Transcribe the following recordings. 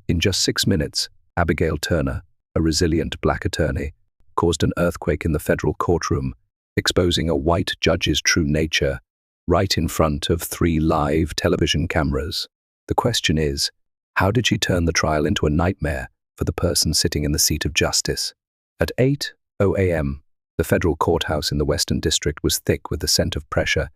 In just 6 minutes, Abigail Turner, a resilient black attorney, caused an earthquake in the federal courtroom, exposing a white judge's true nature right in front of 3 live television cameras. The question is, how did she turn the trial into a nightmare for the person sitting in the seat of justice? At 8:00 a.m., the federal courthouse in the Western District was thick with the scent of pressure,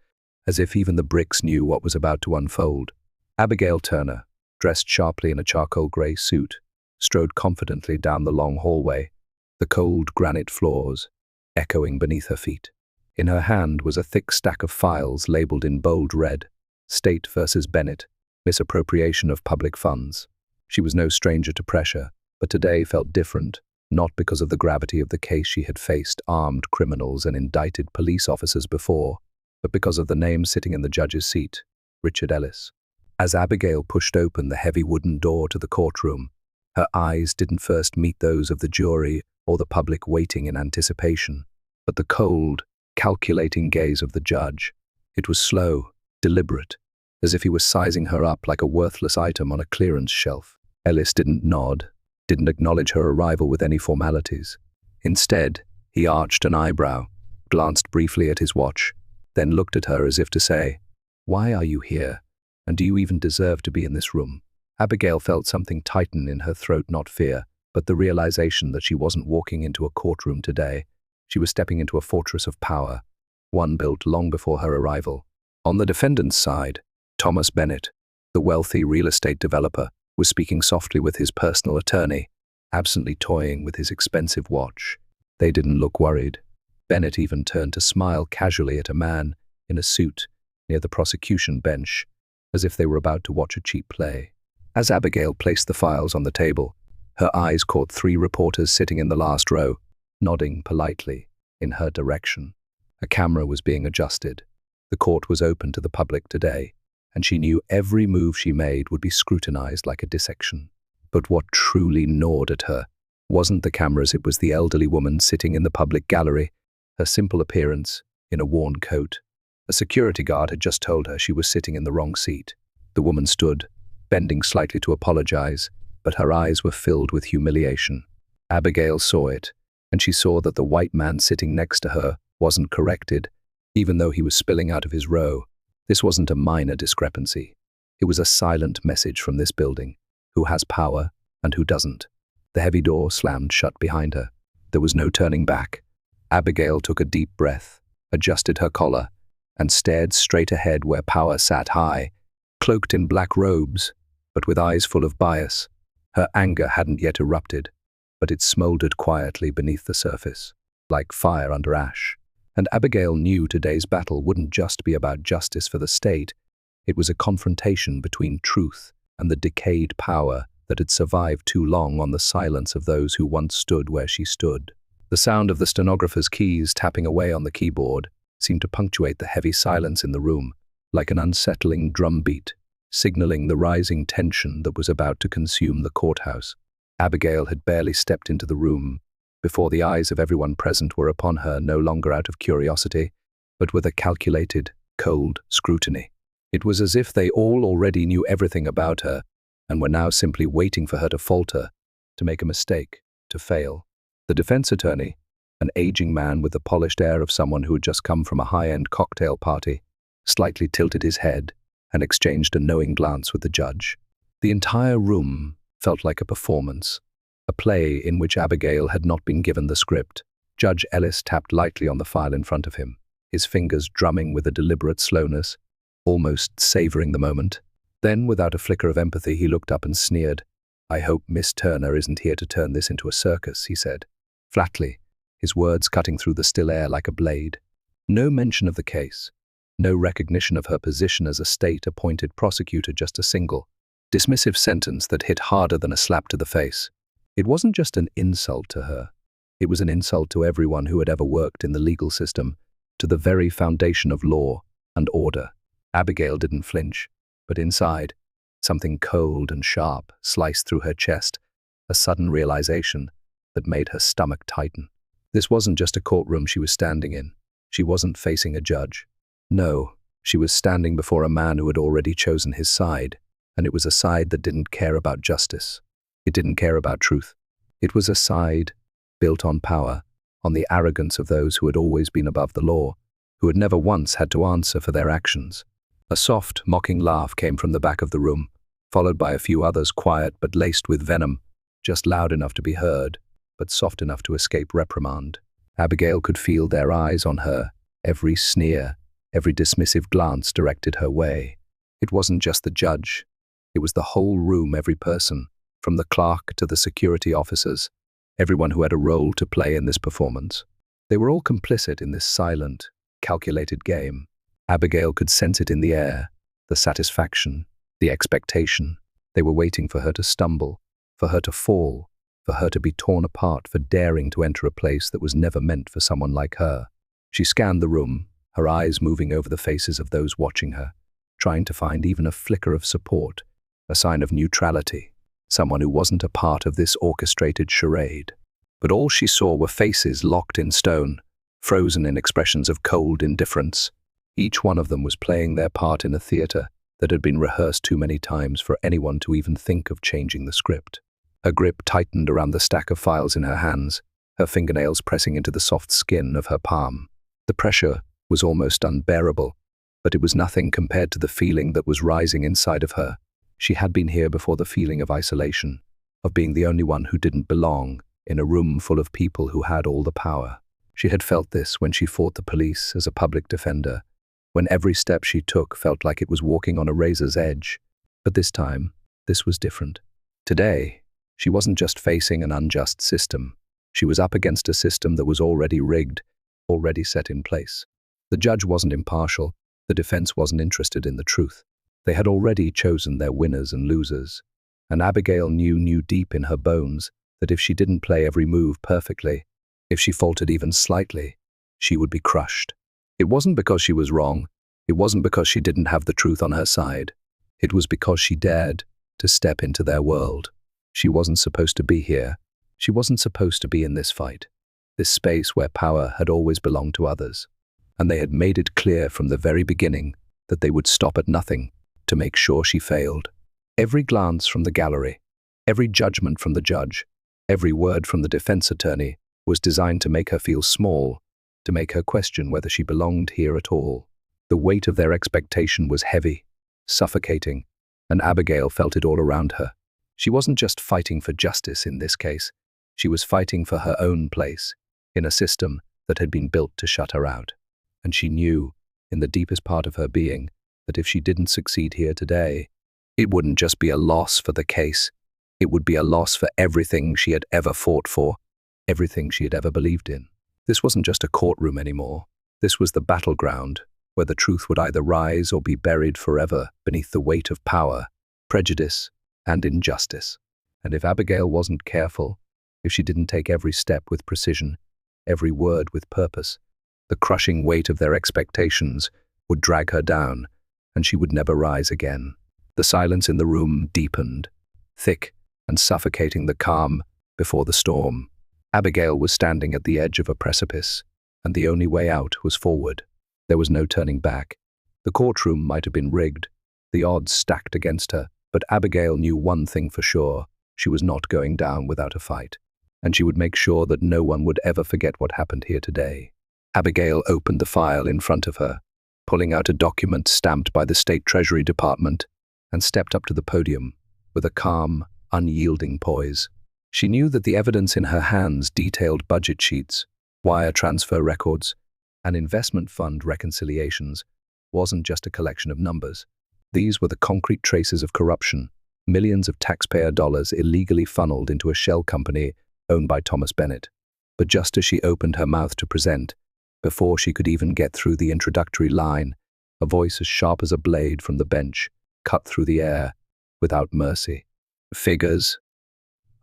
as if even the bricks knew what was about to unfold. Abigail Turner, dressed sharply in a charcoal grey suit, strode confidently down the long hallway, the cold granite floors echoing beneath her feet. In her hand was a thick stack of files labeled in bold red, State versus Bennett, misappropriation of public funds. She was no stranger to pressure, but today felt different, not because of the gravity of the case she had faced armed criminals and indicted police officers before, but because of the name sitting in the judge's seat, Richard Ellis. As Abigail pushed open the heavy wooden door to the courtroom, her eyes didn't first meet those of the jury or the public waiting in anticipation, but the cold, calculating gaze of the judge. It was slow, deliberate, as if he was sizing her up like a worthless item on a clearance shelf. Ellis didn't nod, didn't acknowledge her arrival with any formalities. Instead, he arched an eyebrow, glanced briefly at his watch, then looked at her as if to say, "Why are you here? And do you even deserve to be in this room?" Abigail felt something tighten in her throat, not fear, but the realization that she wasn't walking into a courtroom today. She was stepping into a fortress of power, one built long before her arrival. On the defendant's side, Thomas Bennett, the wealthy real estate developer, was speaking softly with his personal attorney, absently toying with his expensive watch. They didn't look worried. Bennett even turned to smile casually at a man in a suit near the prosecution bench, as if they were about to watch a cheap play. As Abigail placed the files on the table, her eyes caught 3 reporters sitting in the last row, nodding politely in her direction. A camera was being adjusted. The court was open to the public today, and she knew every move she made would be scrutinized like a dissection. But what truly gnawed at her wasn't the cameras, it was the elderly woman sitting in the public gallery, her simple appearance in a worn coat. A security guard had just told her she was sitting in the wrong seat. The woman stood, bending slightly to apologize, but her eyes were filled with humiliation. Abigail saw it, and she saw that the white man sitting next to her wasn't corrected, even though he was spilling out of his row. This wasn't a minor discrepancy. It was a silent message from this building: who has power and who doesn't. The heavy door slammed shut behind her. There was no turning back. Abigail took a deep breath, adjusted her collar, and stared straight ahead where power sat high, cloaked in black robes, but with eyes full of bias. Her anger hadn't yet erupted, but it smoldered quietly beneath the surface, like fire under ash. And Abigail knew today's battle wouldn't just be about justice for the state. It was a confrontation between truth and the decayed power that had survived too long on the silence of those who once stood where she stood. The sound of the stenographer's keys tapping away on the keyboard seemed to punctuate the heavy silence in the room, like an unsettling drumbeat, signaling the rising tension that was about to consume the courthouse. Abigail had barely stepped into the room before the eyes of everyone present were upon her, no longer out of curiosity, but with a calculated, cold scrutiny. It was as if they all already knew everything about her and were now simply waiting for her to falter, to make a mistake, to fail. The defense attorney, an aging man with the polished air of someone who had just come from a high-end cocktail party, slightly tilted his head and exchanged a knowing glance with the judge. The entire room felt like a performance, a play in which Abigail had not been given the script. Judge Ellis tapped lightly on the file in front of him, his fingers drumming with a deliberate slowness, almost savoring the moment. Then, without a flicker of empathy, he looked up and sneered. "I hope Miss Turner isn't here to turn this into a circus," he said, flatly, his words cutting through the still air like a blade. No mention of the case, no recognition of her position as a state-appointed prosecutor, just a single, dismissive sentence that hit harder than a slap to the face. It wasn't just an insult to her. It was an insult to everyone who had ever worked in the legal system, to the very foundation of law and order. Abigail didn't flinch, but inside, something cold and sharp sliced through her chest, a sudden realization that made her stomach tighten. This wasn't just a courtroom she was standing in. She wasn't facing a judge. No, she was standing before a man who had already chosen his side, and it was a side that didn't care about justice. It didn't care about truth. It was a side built on power, on the arrogance of those who had always been above the law, who had never once had to answer for their actions. A soft, mocking laugh came from the back of the room, followed by a few others, quiet but laced with venom, just loud enough to be heard, but soft enough to escape reprimand. Abigail could feel their eyes on her, every sneer, every dismissive glance directed her way. It wasn't just the judge. It was the whole room, every person, from the clerk to the security officers, everyone who had a role to play in this performance. They were all complicit in this silent, calculated game. Abigail could sense it in the air, the satisfaction, the expectation. They were waiting for her to stumble, for her to fall, for her to be torn apart for daring to enter a place that was never meant for someone like her. She scanned the room, her eyes moving over the faces of those watching her, trying to find even a flicker of support, a sign of neutrality, someone who wasn't a part of this orchestrated charade. But all she saw were faces locked in stone, frozen in expressions of cold indifference. Each one of them was playing their part in a theater that had been rehearsed too many times for anyone to even think of changing the script. Her grip tightened around the stack of files in her hands, her fingernails pressing into the soft skin of her palm. The pressure was almost unbearable, but it was nothing compared to the feeling that was rising inside of her. She had been here before, the feeling of isolation, of being the only one who didn't belong in a room full of people who had all the power. She had felt this when she fought the police as a public defender, when every step she took felt like it was walking on a razor's edge. But this time, this was different. Today, she wasn't just facing an unjust system. She was up against a system that was already rigged, already set in place. The judge wasn't impartial. The defense wasn't interested in the truth. They had already chosen their winners and losers. And Abigail knew deep in her bones that if she didn't play every move perfectly, if she faltered even slightly, she would be crushed. It wasn't because she was wrong. It wasn't because she didn't have the truth on her side. It was because she dared to step into their world. She wasn't supposed to be here. She wasn't supposed to be in this fight, this space where power had always belonged to others. And they had made it clear from the very beginning that they would stop at nothing to make sure she failed. Every glance from the gallery, every judgment from the judge, every word from the defense attorney was designed to make her feel small, to make her question whether she belonged here at all. The weight of their expectation was heavy, suffocating, and Abigail felt it all around her. She wasn't just fighting for justice in this case. She was fighting for her own place in a system that had been built to shut her out. And she knew, in the deepest part of her being, that if she didn't succeed here today, it wouldn't just be a loss for the case. It would be a loss for everything she had ever fought for, everything she had ever believed in. This wasn't just a courtroom anymore. This was the battleground, where the truth would either rise or be buried forever beneath the weight of power, prejudice, and injustice. And if Abigail wasn't careful, if she didn't take every step with precision, every word with purpose, the crushing weight of their expectations would drag her down, and she would never rise again. The silence in the room deepened, thick and suffocating the calm before the storm. Abigail was standing at the edge of a precipice, and the only way out was forward. There was no turning back. The courtroom might have been rigged, the odds stacked against her, but Abigail knew one thing for sure: she was not going down without a fight, and she would make sure that no one would ever forget what happened here today. Abigail opened the file in front of her, pulling out a document stamped by the State Treasury Department, and stepped up to the podium with a calm, unyielding poise. She knew that the evidence in her hands detailed budget sheets, wire transfer records, and investment fund reconciliations wasn't just a collection of numbers. These were the concrete traces of corruption, millions of taxpayer dollars illegally funneled into a shell company owned by Thomas Bennett. But just as she opened her mouth to present, before she could even get through the introductory line, a voice as sharp as a blade from the bench cut through the air, without mercy. Figures?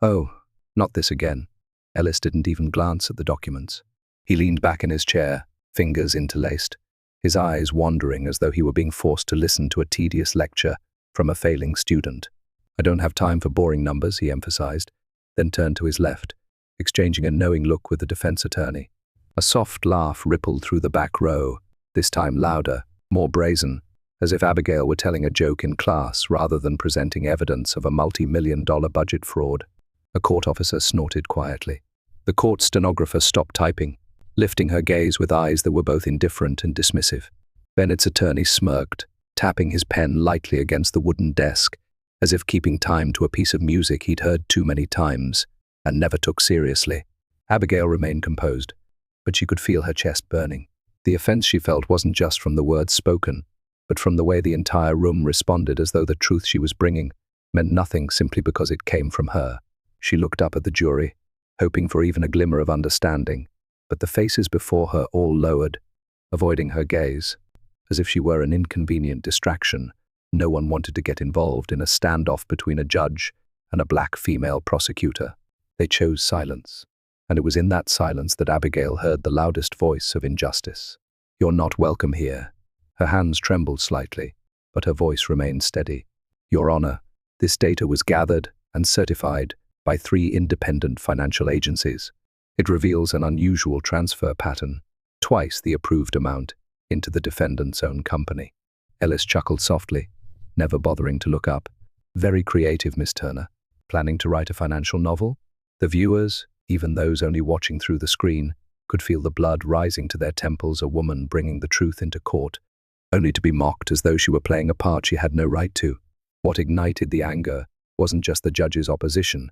Oh, not this again. Ellis didn't even glance at the documents. He leaned back in his chair, fingers interlaced, his eyes wandering as though he were being forced to listen to a tedious lecture from a failing student. I don't have time for boring numbers, he emphasized, then turned to his left, exchanging a knowing look with the defense attorney. A soft laugh rippled through the back row, this time louder, more brazen, as if Abigail were telling a joke in class rather than presenting evidence of a multi-million-dollar budget fraud. A court officer snorted quietly. The court stenographer stopped typing, lifting her gaze with eyes that were both indifferent and dismissive. Bennett's attorney smirked, tapping his pen lightly against the wooden desk, as if keeping time to a piece of music he'd heard too many times and never took seriously. Abigail remained composed, but she could feel her chest burning. The offense she felt wasn't just from the words spoken, but from the way the entire room responded, as though the truth she was bringing meant nothing simply because it came from her. She looked up at the jury, hoping for even a glimmer of understanding, but the faces before her all lowered, avoiding her gaze. As if she were an inconvenient distraction, no one wanted to get involved in a standoff between a judge and a black female prosecutor. They chose silence, and it was in that silence that Abigail heard the loudest voice of injustice. "You're not welcome here." Her hands trembled slightly, but her voice remained steady. "Your Honor, this data was gathered and certified by 3 independent financial agencies. It reveals an unusual transfer pattern, twice the approved amount, into the defendant's own company." Ellis chuckled softly, never bothering to look up. "Very creative, Miss Turner. Planning to write a financial novel?" The viewers, even those only watching through the screen, could feel the blood rising to their temples. A woman bringing the truth into court, only to be mocked as though she were playing a part she had no right to. What ignited the anger wasn't just the judge's opposition.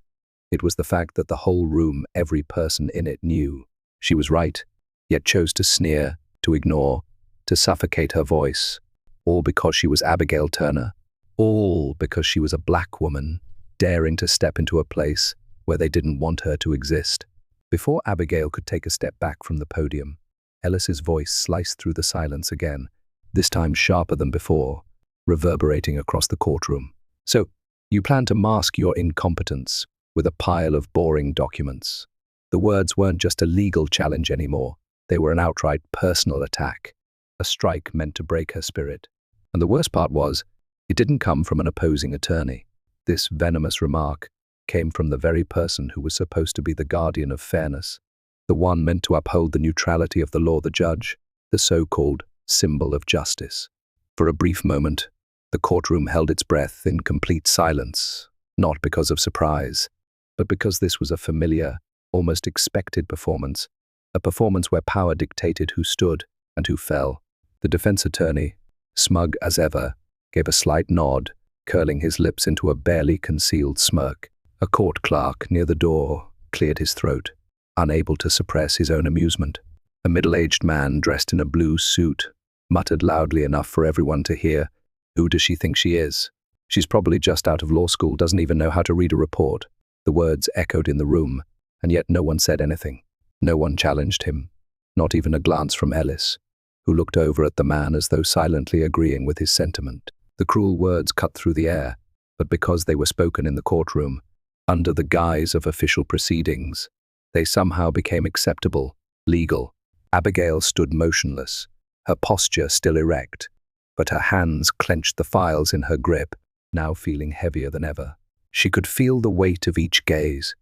It was the fact that the whole room, every person in it, knew she was right, yet chose to sneer, to ignore, to suffocate her voice, all because she was Abigail Turner, all because she was a black woman, daring to step into a place where they didn't want her to exist. Before Abigail could take a step back from the podium, Ellis's voice sliced through the silence again, this time sharper than before, reverberating across the courtroom. "So, you plan to mask your incompetence with a pile of boring documents." The words weren't just a legal challenge anymore. They were an outright personal attack, a strike meant to break her spirit. And the worst part was, it didn't come from an opposing attorney. This venomous remark came from the very person who was supposed to be the guardian of fairness, the one meant to uphold the neutrality of the law, the judge, the so-called symbol of justice. For a brief moment, the courtroom held its breath in complete silence, not because of surprise, but because this was a familiar, almost expected performance, a performance where power dictated who stood and who fell. The defense attorney, smug as ever, gave a slight nod, curling his lips into a barely concealed smirk. A court clerk near the door cleared his throat, unable to suppress his own amusement. A middle-aged man dressed in a blue suit muttered loudly enough for everyone to hear, "Who does she think she is? She's probably just out of law school, doesn't even know how to read a report." The words echoed in the room, and yet no one said anything. No one challenged him, not even a glance from Ellis, who looked over at the man as though silently agreeing with his sentiment. The cruel words cut through the air, but because they were spoken in the courtroom, under the guise of official proceedings, they somehow became acceptable, legal. Abigail stood motionless, her posture still erect, but her hands clenched the files in her grip, now feeling heavier than ever. She could feel the weight of each gaze,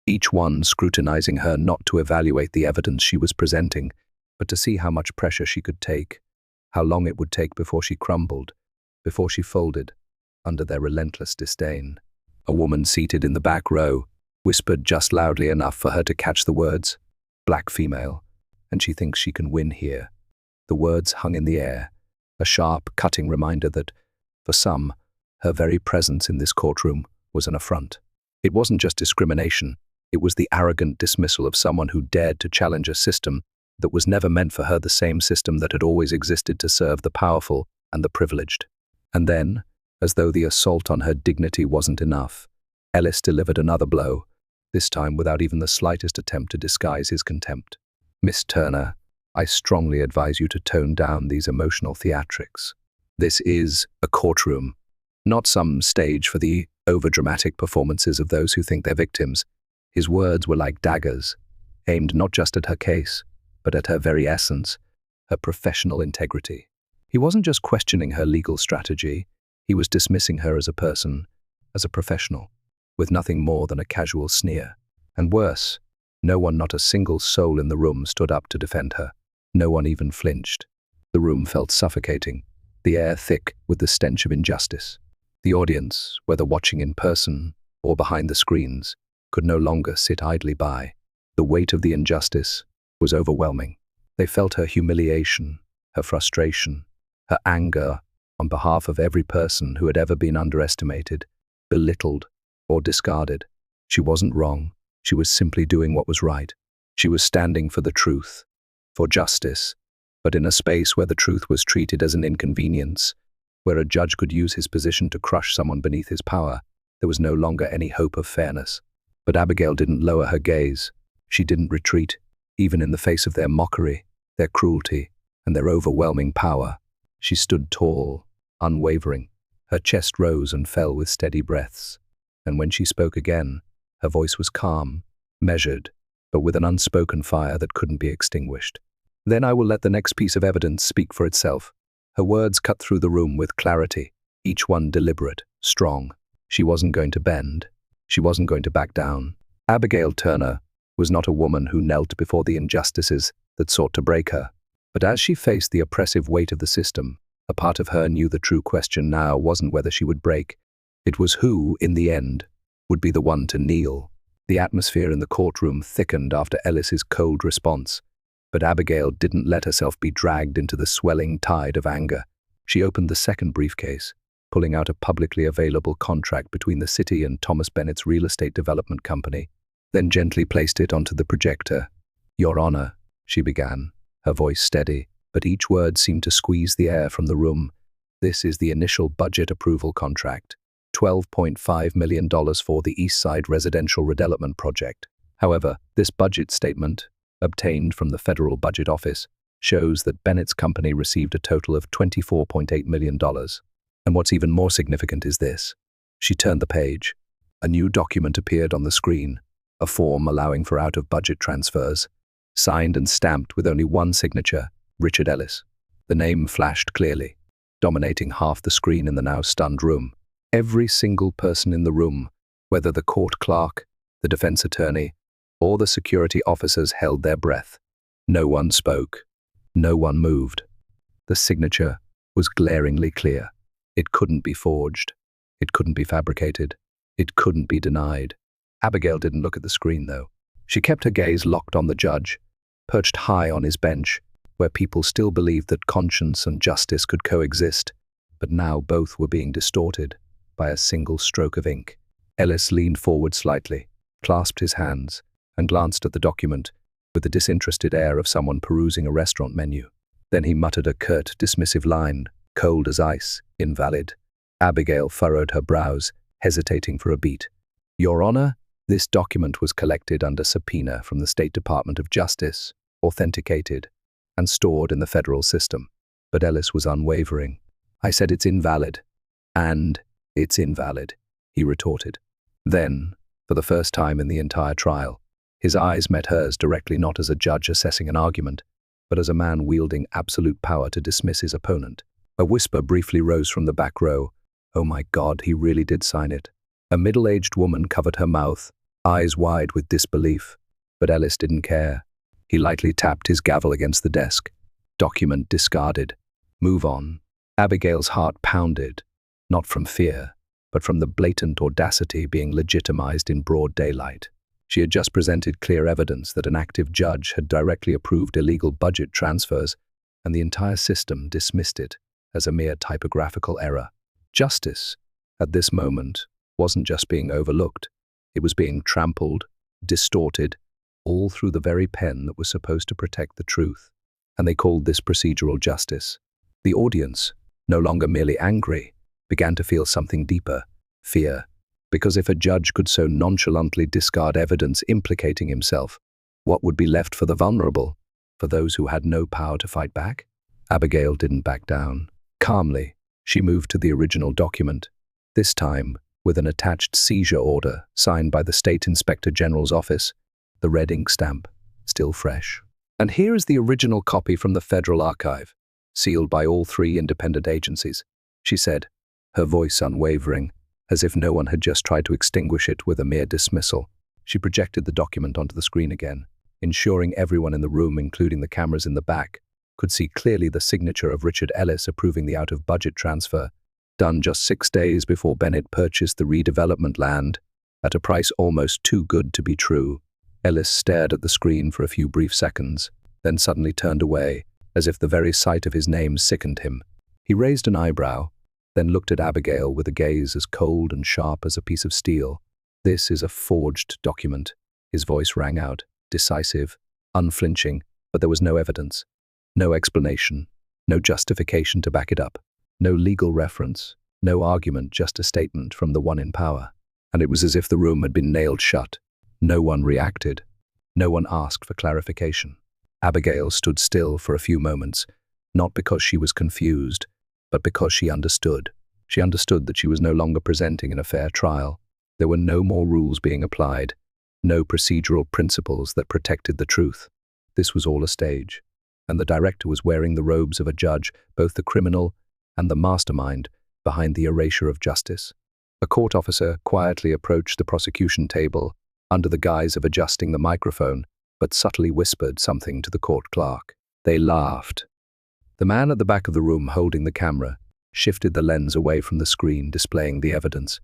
each one scrutinizing her not to evaluate the evidence she was presenting, but to see how much pressure she could take, how long it would take before she crumbled, before she folded, under their relentless disdain. A woman seated in the back row whispered just loudly enough for her to catch the words, "Black female, and she thinks she can win here." The words hung in the air, a sharp, cutting reminder that, for some, her very presence in this courtroom was an affront. It wasn't just discrimination, it was the arrogant dismissal of someone who dared to challenge a system that was never meant for her, the same system that had always existed to serve the powerful and the privileged. And then, as though the assault on her dignity wasn't enough, Ellis delivered another blow, this time without even the slightest attempt to disguise his contempt. "Miss Turner, I strongly advise you to tone down these emotional theatrics. This is a courtroom, not some stage for the overdramatic performances of those who think they're victims." His words were like daggers, aimed not just at her case, but at her very essence, her professional integrity. He wasn't just questioning her legal strategy, he was dismissing her as a person, as a professional, with nothing more than a casual sneer. And worse, no one, not a single soul in the room stood up to defend her. No one even flinched. The room felt suffocating, the air thick with the stench of injustice. The audience, whether watching in person or behind the screens, could no longer sit idly by. The weight of the injustice was overwhelming. They felt her humiliation, her frustration, her anger on behalf of every person who had ever been underestimated, belittled, or discarded. She wasn't wrong. She was simply doing what was right. She was standing for the truth, for justice, but in a space where the truth was treated as an inconvenience, where a judge could use his position to crush someone beneath his power, there was no longer any hope of fairness. But Abigail didn't lower her gaze. She didn't retreat, even in the face of their mockery, their cruelty, and their overwhelming power. She stood tall, unwavering. Her chest rose and fell with steady breaths. And when she spoke again, her voice was calm, measured, but with an unspoken fire that couldn't be extinguished. "Then I will let the next piece of evidence speak for itself." Her words cut through the room with clarity, each one deliberate, strong. She wasn't going to bend. She wasn't going to back down. Abigail Turner was not a woman who knelt before the injustices that sought to break her. But as she faced the oppressive weight of the system, a part of her knew the true question now wasn't whether she would break. It was who, in the end, would be the one to kneel. The atmosphere in the courtroom thickened after Ellis's cold response, but Abigail didn't let herself be dragged into the swelling tide of anger. She opened the second briefcase, pulling out a publicly available contract between the city and Thomas Bennett's real estate development company, then gently placed it onto the projector. "Your Honor," she began, her voice steady, but each word seemed to squeeze the air from the room. "This is the initial budget approval contract. $12.5 million for the East Side Residential Redevelopment Project. However, this budget statement, obtained from the Federal Budget Office, shows that Bennett's company received a total of $24.8 million. And what's even more significant is this." She turned the page. A new document appeared on the screen, a form allowing for out-of-budget transfers, signed and stamped with only one signature, Richard Ellis. The name flashed clearly, dominating half the screen in the now stunned room. Every single person in the room, whether the court clerk, the defense attorney, or the security officers, held their breath. No one spoke. No one moved. The signature was glaringly clear. It couldn't be forged. It couldn't be fabricated. It couldn't be denied. Abigail didn't look at the screen, though. She kept her gaze locked on the judge, perched high on his bench, where people still believed that conscience and justice could coexist, but now both were being distorted by a single stroke of ink. Ellis leaned forward slightly, clasped his hands, and glanced at the document with the disinterested air of someone perusing a restaurant menu. Then he muttered a curt, dismissive line, cold as ice, invalid. Abigail furrowed her brows, hesitating for a beat. "Your Honor, this document was collected under subpoena from the State Department of Justice, authenticated, and stored in the federal system." But Ellis was unwavering. "I said it's invalid. And it's invalid," he retorted. Then, for the first time in the entire trial, his eyes met hers directly, not as a judge assessing an argument, but as a man wielding absolute power to dismiss his opponent. A whisper briefly rose from the back row. "Oh my God, he really did sign it." A middle-aged woman covered her mouth, eyes wide with disbelief. But Ellis didn't care. He lightly tapped his gavel against the desk. "Document discarded. Move on." Abigail's heart pounded, not from fear, but from the blatant audacity being legitimized in broad daylight. She had just presented clear evidence that an active judge had directly approved illegal budget transfers, and the entire system dismissed it as a mere typographical error. Justice, at this moment, wasn't just being overlooked. It was being trampled, distorted, all through the very pen that was supposed to protect the truth. And they called this procedural justice. The audience, no longer merely angry, began to feel something deeper, fear. Because if a judge could so nonchalantly discard evidence implicating himself, what would be left for the vulnerable, for those who had no power to fight back? Abigail didn't back down. Calmly, she moved to the original document, this time with an attached seizure order signed by the State Inspector General's office, the red ink stamp, still fresh. "And here is the original copy from the Federal Archive, sealed by all three independent agencies," she said, her voice unwavering, as if no one had just tried to extinguish it with a mere dismissal. She projected the document onto the screen again, ensuring everyone in the room, including the cameras in the back, could see clearly the signature of Richard Ellis approving the out-of-budget transfer, done just 6 days before Bennett purchased the redevelopment land at a price almost too good to be true. Ellis stared at the screen for a few brief seconds, then suddenly turned away, as if the very sight of his name sickened him. He raised an eyebrow, then looked at Abigail with a gaze as cold and sharp as a piece of steel. "This is a forged document." His voice rang out, decisive, unflinching, but there was no evidence, no explanation, no justification to back it up, no legal reference, no argument, just a statement from the one in power. And it was as if the room had been nailed shut. No one reacted. No one asked for clarification. Abigail stood still for a few moments, not because she was confused, but because she understood. She understood that she was no longer presenting in a fair trial. There were no more rules being applied, no procedural principles that protected the truth. This was all a stage, and the director was wearing the robes of a judge, both the criminal and the mastermind behind the erasure of justice. A court officer quietly approached the prosecution table under the guise of adjusting the microphone, but subtly whispered something to the court clerk. They laughed. The man at the back of the room holding the camera shifted the lens away from the screen displaying the evidence,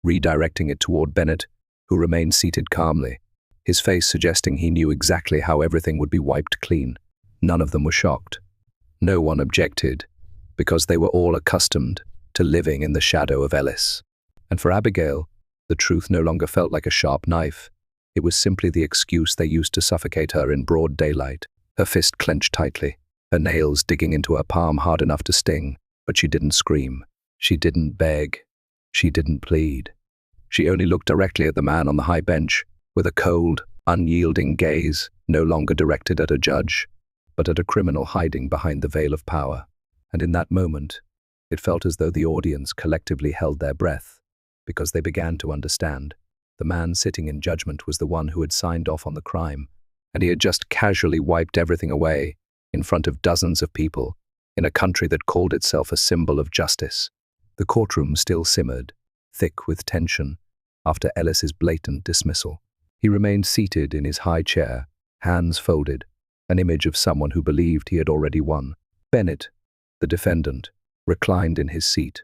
redirecting it toward Bennett, who remained seated calmly, his face suggesting he knew exactly how everything would be wiped clean. None of them were shocked. No one objected, because they were all accustomed to living in the shadow of Ellis. And for Abigail, the truth no longer felt like a sharp knife. It was simply the excuse they used to suffocate her in broad daylight. Her fist clenched tightly, her nails digging into her palm hard enough to sting, but she didn't scream. She didn't beg. She didn't plead. She only looked directly at the man on the high bench, with a cold, unyielding gaze no longer directed at a judge, but at a criminal hiding behind the veil of power. And in that moment, it felt as though the audience collectively held their breath, because they began to understand. The man sitting in judgment was the one who had signed off on the crime, and he had just casually wiped everything away in front of dozens of people in a country that called itself a symbol of justice. The courtroom still simmered, thick with tension, after Ellis's blatant dismissal. He remained seated in his high chair, hands folded, an image of someone who believed he had already won. Bennett, the defendant, reclined in his seat,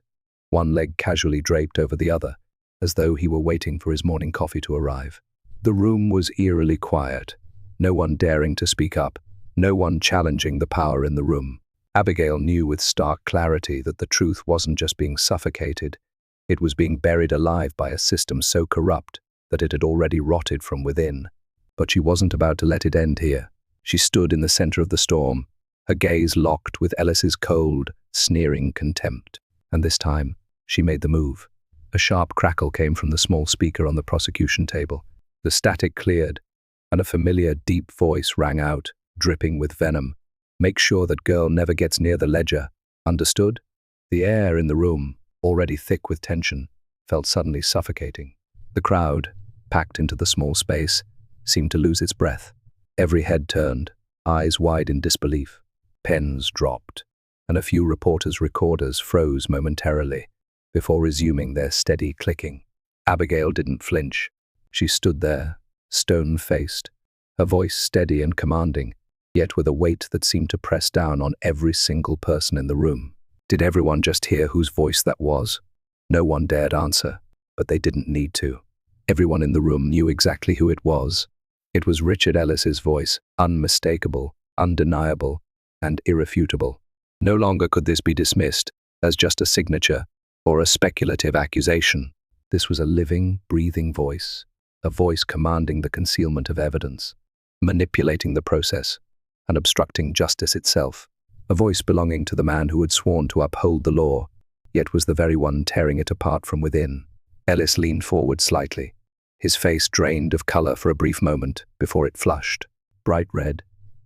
one leg casually draped over the other, as though he were waiting for his morning coffee to arrive. The room was eerily quiet, no one daring to speak up, no one challenging the power in the room. Abigail knew with stark clarity that the truth wasn't just being suffocated, it was being buried alive by a system so corrupt that it had already rotted from within. But she wasn't about to let it end here. She stood in the center of the storm, her gaze locked with Ellis's cold, sneering contempt. And this time, she made the move. A sharp crackle came from the small speaker on the prosecution table. The static cleared, and a familiar, deep voice rang out, dripping with venom. "Make sure that girl never gets near the ledger. Understood?" The air in the room, already thick with tension, felt suddenly suffocating. The crowd, packed into the small space, seemed to lose its breath. Every head turned, eyes wide in disbelief. Pens dropped, and a few reporters' froze momentarily before resuming their steady clicking. Abigail didn't flinch. She stood there, stone-faced, her voice steady and commanding, yet with a weight that seemed to press down on every single person in the room. Did everyone just hear whose voice that was? No one dared answer, but they didn't need to. Everyone in the room knew exactly who it was. It was Richard Ellis's voice, unmistakable, undeniable, and irrefutable. No longer could this be dismissed as just a signature or a speculative accusation. This was a living, breathing voice, a voice commanding the concealment of evidence, manipulating the process, and obstructing justice itself. A voice belonging to the man who had sworn to uphold the law, yet was the very one tearing it apart from within. Ellis leaned forward slightly, his face drained of color for a brief moment before it flushed. Bright red,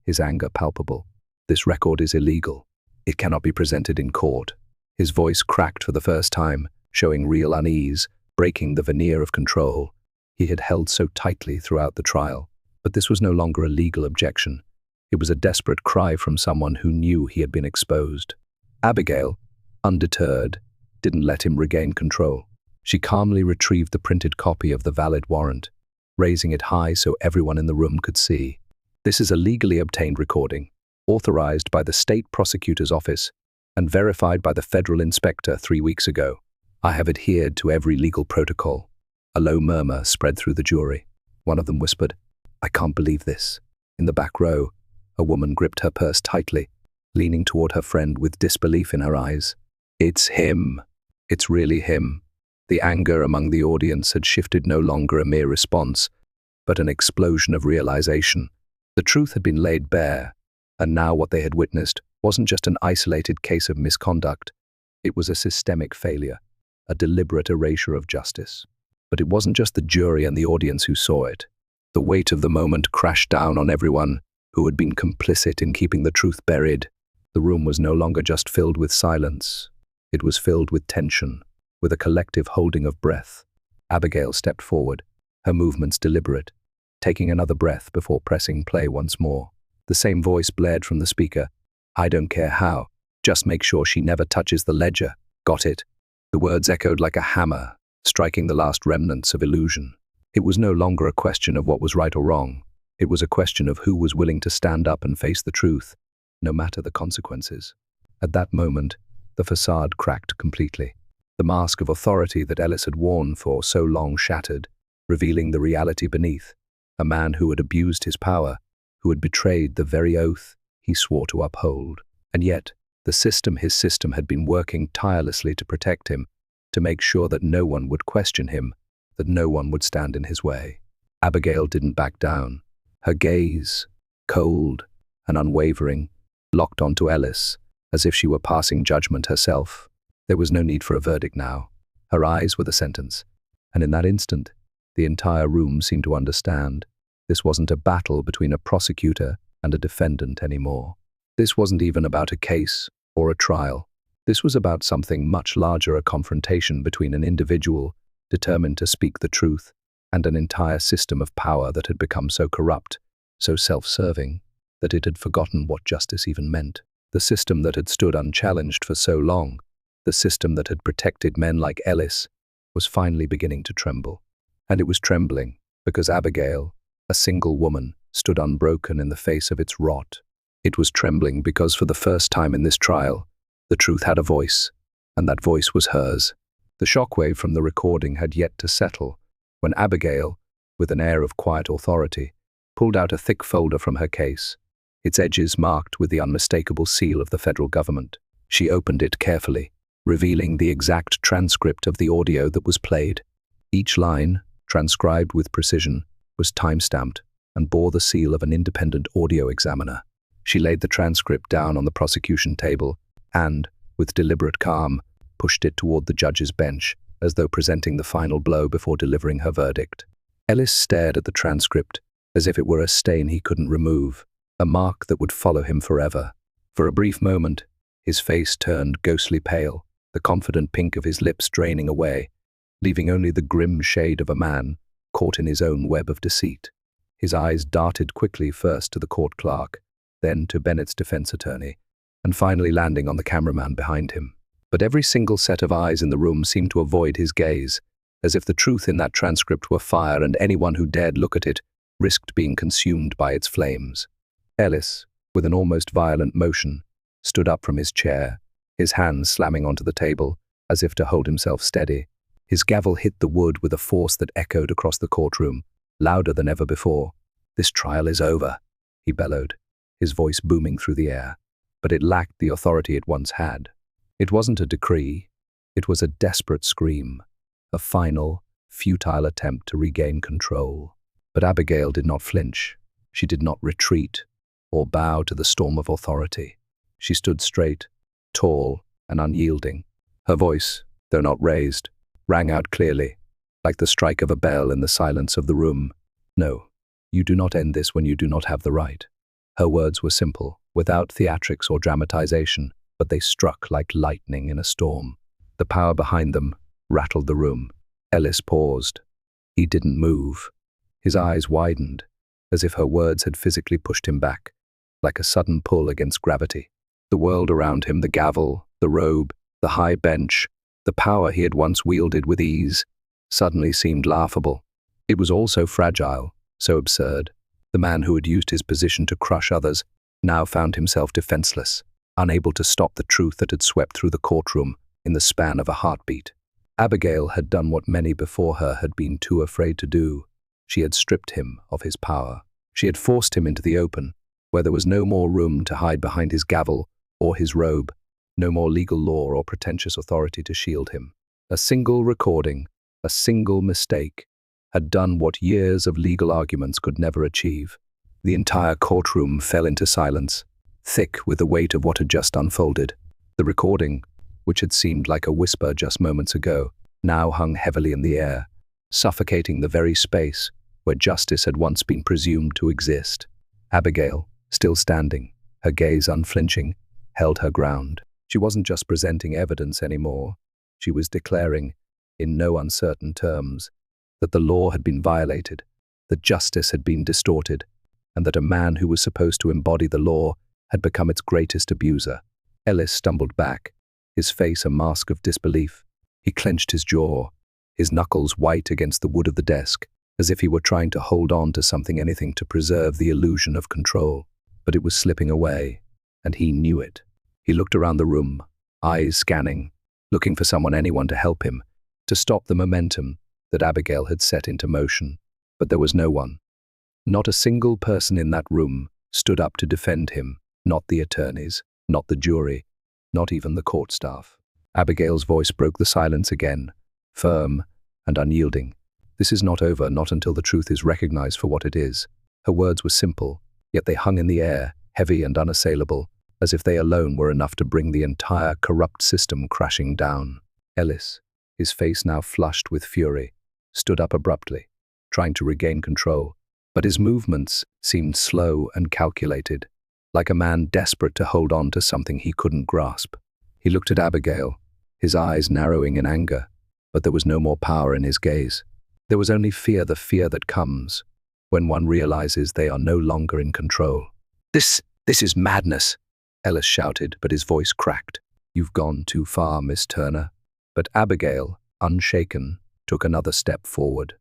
his anger palpable. "This record is illegal. It cannot be presented in court." His voice cracked for the first time, showing real unease, breaking the veneer of control he had held so tightly throughout the trial. But this was no longer a legal objection. It was a desperate cry from someone who knew he had been exposed. Abigail, undeterred, didn't let him regain control. She calmly retrieved the printed copy of the valid warrant, raising it high so everyone in the room could see. "This is a legally obtained recording. authorized by the state prosecutor's office and verified by the federal inspector 3 weeks ago. I have adhered to every legal protocol. A low murmur spread through the jury. One of them whispered, "I can't believe this." In the back row, a woman gripped her purse tightly, leaning toward her friend with disbelief in her eyes. "It's him. It's really him." The anger among the audience had shifted, no longer a mere response, but an explosion of realization. The truth had been laid bare, and now what they had witnessed wasn't just an isolated case of misconduct. It was a systemic failure, a deliberate erasure of justice. But it wasn't just the jury and the audience who saw it. The weight of the moment crashed down on everyone who had been complicit in keeping the truth buried. The room was no longer just filled with silence. It was filled with tension, with a collective holding of breath. Abigail stepped forward, her movements deliberate, taking another breath before pressing play once more. The same voice blared from the speaker. "I don't care how. Just make sure she never touches the ledger. Got it?" The words echoed like a hammer, striking the last remnants of illusion. It was no longer a question of what was right or wrong. It was a question of who was willing to stand up and face the truth, no matter the consequences. At that moment, the facade cracked completely. The mask of authority that Ellis had worn for so long shattered, revealing the reality beneath. A man who had abused his power, who had betrayed the very oath he swore to uphold. And yet, his system had been working tirelessly to protect him, to make sure that no one would question him, that no one would stand in his way. Abigail didn't back down. Her gaze, cold and unwavering, locked onto Ellis, as if she were passing judgment herself. There was no need for a verdict now. Her eyes were the sentence. And in that instant, the entire room seemed to understand. This wasn't a battle between a prosecutor and a defendant anymore. This wasn't even about a case or a trial. This was about something much larger, a confrontation between an individual determined to speak the truth and an entire system of power that had become so corrupt, so self-serving, that it had forgotten what justice even meant. The system that had stood unchallenged for so long, the system that had protected men like Ellis, was finally beginning to tremble. And it was trembling because Abigail, a single woman, stood unbroken in the face of its rot. It was trembling because for the first time in this trial, the truth had a voice, and that voice was hers. The shockwave from the recording had yet to settle when Abigail, with an air of quiet authority, pulled out a thick folder from her case, its edges marked with the unmistakable seal of the federal government. She opened it carefully, revealing the exact transcript of the audio that was played. Each line, transcribed with precision, was time-stamped and bore the seal of an independent audio examiner. She laid the transcript down on the prosecution table and, with deliberate calm, pushed it toward the judge's bench, as though presenting the final blow before delivering her verdict. Ellis stared at the transcript as if it were a stain he couldn't remove, a mark that would follow him forever. For a brief moment, his face turned ghostly pale, the confident pink of his lips draining away, leaving only the grim shade of a man caught in his own web of deceit. His eyes darted quickly first to the court clerk, then to Bennett's defense attorney, and finally landing on the cameraman behind him. But every single set of eyes in the room seemed to avoid his gaze, as if the truth in that transcript were fire and anyone who dared look at it risked being consumed by its flames. Ellis, with an almost violent motion, stood up from his chair, his hands slamming onto the table, as if to hold himself steady. His gavel hit the wood with a force that echoed across the courtroom, louder than ever before. "This trial is over," he bellowed, his voice booming through the air. But it lacked the authority it once had. It wasn't a decree. It was a desperate scream, a final, futile attempt to regain control. But Abigail did not flinch. She did not retreat or bow to the storm of authority. She stood straight, tall, and unyielding. Her voice, though not raised, rang out clearly, like the strike of a bell in the silence of the room. "No, you do not end this when you do not have the right." Her words were simple, without theatrics or dramatization, but they struck like lightning in a storm. The power behind them rattled the room. Ellis paused. He didn't move. His eyes widened, as if her words had physically pushed him back, like a sudden pull against gravity. The world around him, the gavel, the robe, the high bench, the power he had once wielded with ease, suddenly seemed laughable. It was all so fragile, so absurd. The man who had used his position to crush others now found himself defenseless, unable to stop the truth that had swept through the courtroom in the span of a heartbeat. Abigail had done what many before her had been too afraid to do. She had stripped him of his power. She had forced him into the open, where there was no more room to hide behind his gavel or his robe, no more legal law or pretentious authority to shield him. A single recording, a single mistake, had done what years of legal arguments could never achieve. The entire courtroom fell into silence, thick with the weight of what had just unfolded. The recording, which had seemed like a whisper just moments ago, now hung heavily in the air, suffocating the very space where justice had once been presumed to exist. Abigail, still standing, her gaze unflinching, held her ground. She wasn't just presenting evidence anymore. She was declaring, in no uncertain terms, that the law had been violated, that justice had been distorted, and that a man who was supposed to embody the law had become its greatest abuser. Ellis stumbled back, his face a mask of disbelief. He clenched his jaw, his knuckles white against the wood of the desk, as if he were trying to hold on to something, anything to preserve the illusion of control. But it was slipping away, and he knew it. He looked around the room, eyes scanning, looking for anyone to help him, to stop the momentum that Abigail had set into motion. But there was no one. Not a single person in that room stood up to defend him, not the attorneys, not the jury, not even the court staff. Abigail's voice broke the silence again, firm and unyielding. This is not over, not until the truth is recognized for what it is. Her words were simple, yet they hung in the air, heavy and unassailable, as if they alone were enough to bring the entire corrupt system crashing down. Ellis, his face now flushed with fury, stood up abruptly, trying to regain control, but his movements seemed slow and calculated, like a man desperate to hold on to something he couldn't grasp. He looked at Abigail, his eyes narrowing in anger, but there was no more power in his gaze. There was only fear, the fear that comes when one realizes they are no longer in control. This is madness," Ellis shouted, but his voice cracked. "You've gone too far, Miss Turner." But Abigail, unshaken, took another step forward.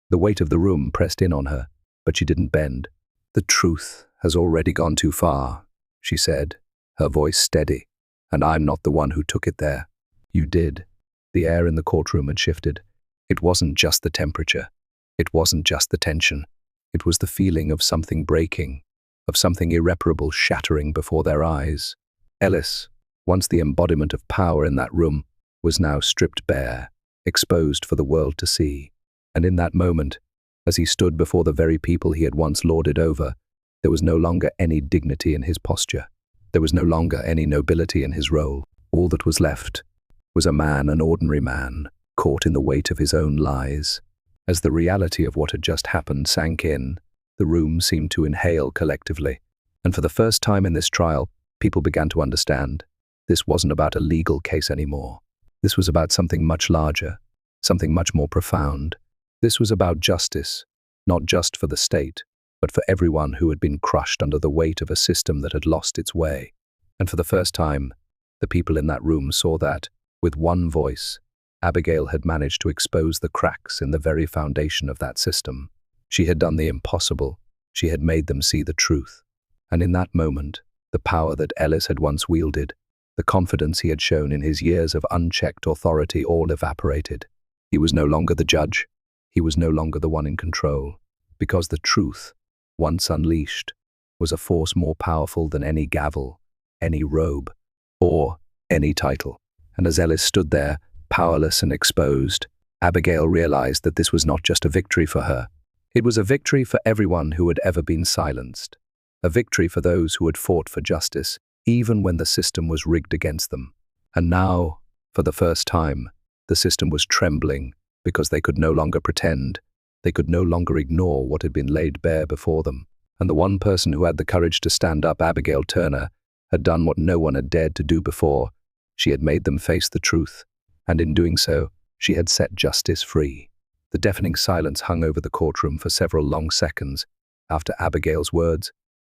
The weight of the room pressed in on her, but she didn't bend. "The truth has already gone too far," she said, her voice steady, "and I'm not the one who took it there. You did." The air in the courtroom had shifted. It wasn't just the temperature. It wasn't just the tension. It was the feeling of something breaking, of something irreparable shattering before their eyes. Ellis, once the embodiment of power in that room, was now stripped bare, exposed for the world to see. And in that moment, as he stood before the very people he had once lorded over, there was no longer any dignity in his posture. There was no longer any nobility in his role. All that was left was a man, an ordinary man, caught in the weight of his own lies. As the reality of what had just happened sank in, the room seemed to inhale collectively. And for the first time in this trial, people began to understand. This wasn't about a legal case anymore. This was about something much larger, something much more profound. This was about justice, not just for the state, but for everyone who had been crushed under the weight of a system that had lost its way. And for the first time, the people in that room saw that, with one voice, Abigail had managed to expose the cracks in the very foundation of that system. She had done the impossible. She had made them see the truth. And in that moment, the power that Ellis had once wielded, the confidence he had shown in his years of unchecked authority, all evaporated. He was no longer the judge. He was no longer the one in control, because the truth, once unleashed, was a force more powerful than any gavel, any robe, or any title. And as Ellis stood there, powerless and exposed, Abigail realized that this was not just a victory for her. It was a victory for everyone who had ever been silenced. A victory for those who had fought for justice, even when the system was rigged against them. And now, for the first time, the system was trembling because they could no longer pretend. They could no longer ignore what had been laid bare before them. And the one person who had the courage to stand up, Abigail Turner, had done what no one had dared to do before. She had made them face the truth. And in doing so, she had set justice free. The deafening silence hung over the courtroom for several long seconds after Abigail's words,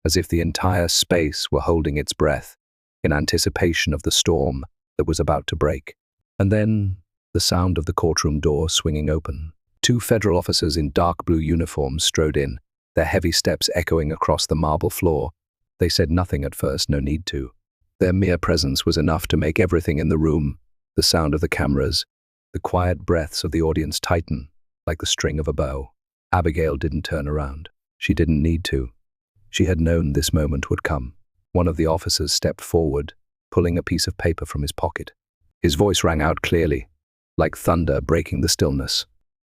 as if the entire space were holding its breath in anticipation of the storm that was about to break. And then, the sound of the courtroom door swinging open. 2 federal officers in dark blue uniforms strode in, their heavy steps echoing across the marble floor. They said nothing at first, no need to. Their mere presence was enough to make everything in the room, the sound of the cameras, the quiet breaths of the audience tighten, like the string of a bow. Abigail didn't turn around. She didn't need to. She had known this moment would come. One of the officers stepped forward, pulling a piece of paper from his pocket. His voice rang out clearly, like thunder breaking the stillness.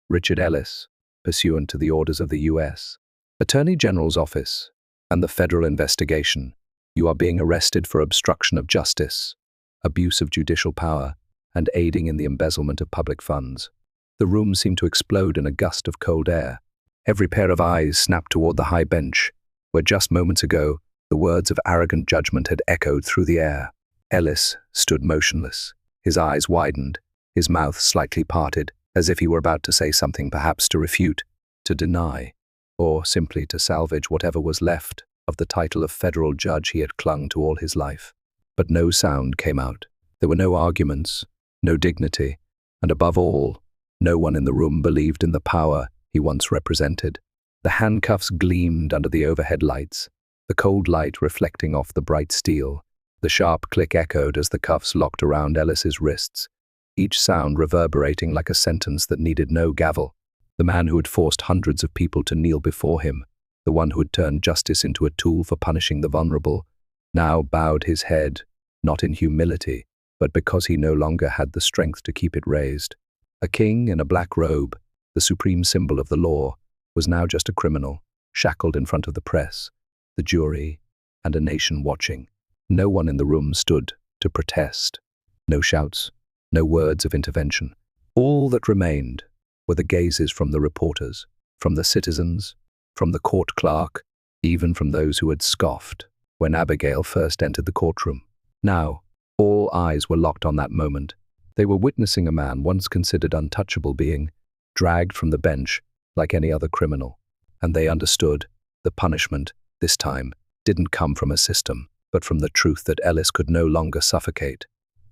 Richard Ellis, pursuant to the orders of the U.S. Attorney General's Office and the federal investigation, you are being arrested for obstruction of justice, abuse of judicial power, and aiding in the embezzlement of public funds. The room seemed to explode in a gust of cold air. Every pair of eyes snapped toward the high bench, where just moments ago the words of arrogant judgment had echoed through the air. Ellis stood motionless, his eyes widened, his mouth slightly parted, as if he were about to say something, perhaps to refute, to deny, or simply to salvage whatever was left of the title of federal judge he had clung to all his life. But no sound came out. There were no arguments, no dignity, and above all, no one in the room believed in the power he once represented. The handcuffs gleamed under the overhead lights, the cold light reflecting off the bright steel. The sharp click echoed as the cuffs locked around Ellis's wrists, each sound reverberating like a sentence that needed no gavel. The man who had forced hundreds of people to kneel before him, the one who had turned justice into a tool for punishing the vulnerable, now bowed his head, not in humility, but because he no longer had the strength to keep it raised. A king in a black robe, the supreme symbol of the law, was now just a criminal, shackled in front of the press, the jury, and a nation watching. No one in the room stood to protest. No shouts, no words of intervention. All that remained were the gazes from the reporters, from the citizens, from the court clerk, even from those who had scoffed when Abigail first entered the courtroom. Now, all eyes were locked on that moment. They were witnessing a man once considered untouchable being dragged from the bench like any other criminal. And they understood the punishment, this time, didn't come from a system, but from the truth that Ellis could no longer suffocate.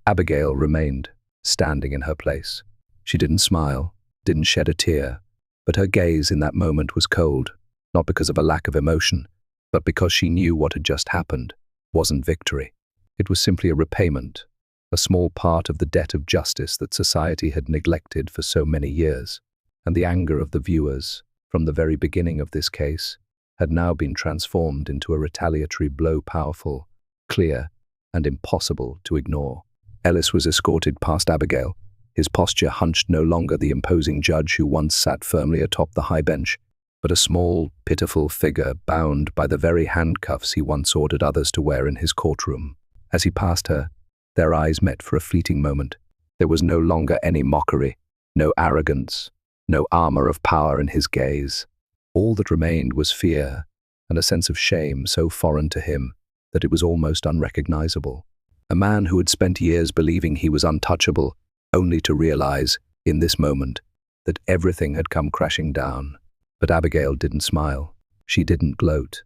Abigail remained, standing in her place. She didn't smile, didn't shed a tear, but her gaze in that moment was cold, not because of a lack of emotion, but because she knew what had just happened wasn't victory. It was simply a repayment, a small part of the debt of justice that society had neglected for so many years. And the anger of the viewers, from the very beginning of this case, had now been transformed into a retaliatory blow powerful, clear, and impossible to ignore. Ellis was escorted past Abigail, his posture hunched, no longer the imposing judge who once sat firmly atop the high bench, but a small, pitiful figure bound by the very handcuffs he once ordered others to wear in his courtroom. As he passed her, their eyes met for a fleeting moment. There was no longer any mockery, no arrogance, no armor of power in his gaze. All that remained was fear and a sense of shame so foreign to him that it was almost unrecognizable. A man who had spent years believing he was untouchable, only to realize, in this moment, that everything had come crashing down. But Abigail didn't smile. She didn't gloat.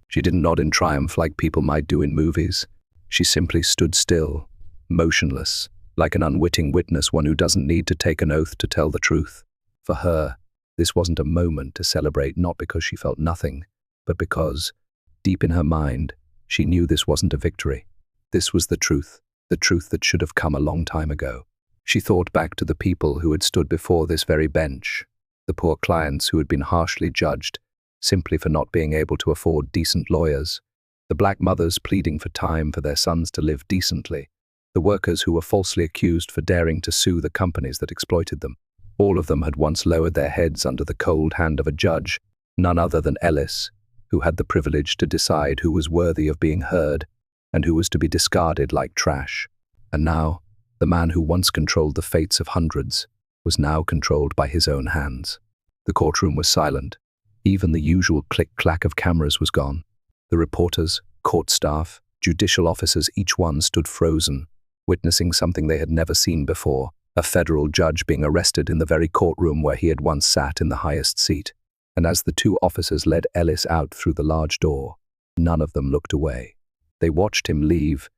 She didn't nod in triumph like people might do in movies. She simply stood still, motionless, like an unwitting witness, one who doesn't need to take an oath to tell the truth. For her, this wasn't a moment to celebrate, not because she felt nothing, but because, deep in her mind, she knew this wasn't a victory. This was the truth that should have come a long time ago. She thought back to the people who had stood before this very bench, the poor clients who had been harshly judged simply for not being able to afford decent lawyers, the black mothers pleading for time for their sons to live decently, the workers who were falsely accused for daring to sue the companies that exploited them. All of them had once lowered their heads under the cold hand of a judge, none other than Ellis, who had the privilege to decide who was worthy of being heard and who was to be discarded like trash. And now, the man who once controlled the fates of hundreds was now controlled by his own hands. The courtroom was silent. Even the usual click-clack of cameras was gone. The reporters, court staff, judicial officers, each one stood frozen, witnessing something they had never seen before, a federal judge being arrested in the very courtroom where he had once sat in the highest seat. And as the two officers led Ellis out through the large door, none of them looked away. They watched him leave,